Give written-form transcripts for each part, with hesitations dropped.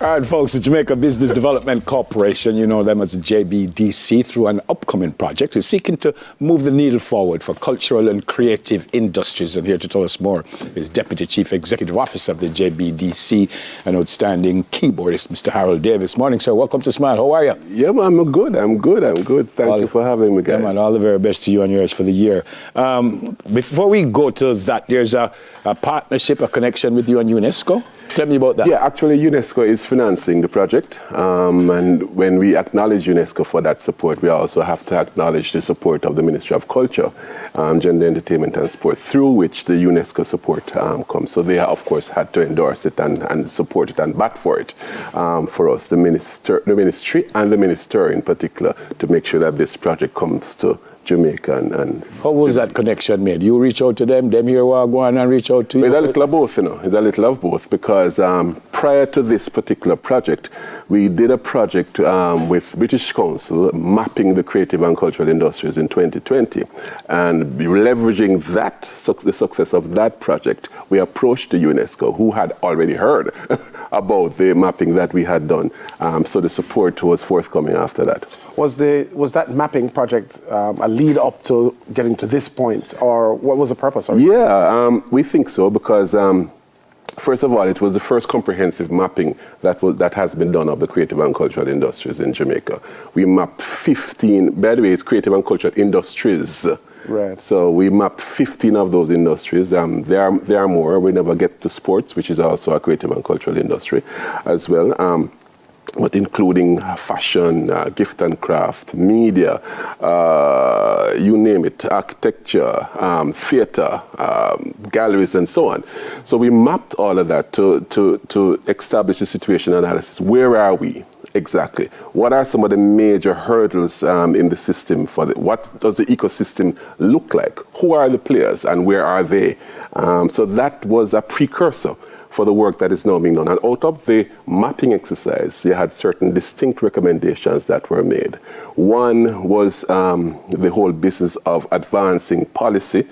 All right, folks, the Jamaica Business Development Corporation, you know them as the JBDC, through an upcoming project, is seeking to move the needle forward for cultural and creative industries. And here to tell us more is Deputy Chief Executive Officer of the JBDC and outstanding keyboardist, Mr. Harold Davis. Morning, sir. Welcome to Smile. How are you? Yeah, man, I'm good. Thank you for having me, guys. Yeah, man, all the very best to you and yours for the year. Before we go to that, there's a partnership, a connection with you and UNESCO. Tell me about that. Yeah, actually, UNESCO is financing the project. And when we acknowledge UNESCO for that support, we also have to acknowledge the support of the Ministry of Culture, Gender, Entertainment and Sport, through which the UNESCO support comes. So they, of course, had to endorse it and support it and bat for it for us, the ministry and the minister in particular, to make sure that this project comes to Jamaica. And how was that connection made? You reach out to them here go on and reach out to you? It's a little of both, you know. It's a little of both because prior to this particular project, we did a project with British Council mapping the creative and cultural industries in 2020. And leveraging that, the success of that project, we approached the UNESCO, who had already heard about the mapping that we had done. So the support was forthcoming after that. Was that mapping project a lead up to getting to this point, or what was the purpose? Yeah, we think so because first of all, it was the first comprehensive mapping that has been done of the creative and cultural industries in Jamaica. We mapped 15, by the way, it's creative and cultural industries. Right. So we mapped 15 of those industries. There are more. We never get to sports, which is also a creative and cultural industry as well. But including fashion, gift and craft, media, you name it, architecture, theater, galleries, and so on. So we mapped all of that to establish the situation analysis. Where are we exactly? What are some of the major hurdles in the system what does the ecosystem look like? Who are the players and where are they? So that was a precursor for the work that is now being done. And out of the mapping exercise, you had certain distinct recommendations that were made. One was the whole business of advancing policy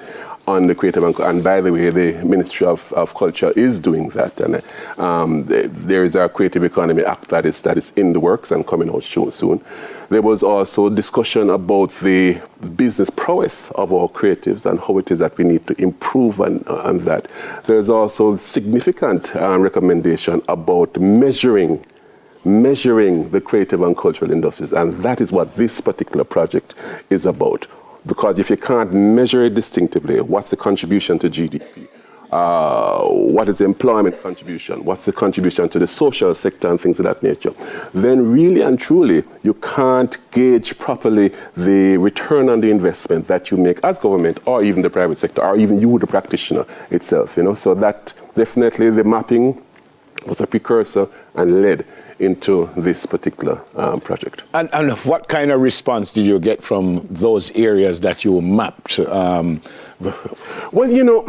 on the creative and by the way, the Ministry of Culture is doing that. And there is a Creative Economy Act that is in the works and coming out soon. There was also discussion about the business prowess of our creatives and how it is that we need to improve on that. There's also significant recommendation about measuring the creative and cultural industries, and that is what this particular project is about. Because if you can't measure it distinctively, what's the contribution to GDP? What is the employment contribution? What's the contribution to the social sector and things of that nature? Then really and truly, you can't gauge properly the return on the investment that you make as government or even the private sector or even you, the practitioner itself. You know, so that definitely the mapping was a precursor and led into this particular project. And what kind of response did you get from those areas that you mapped? Well, you know,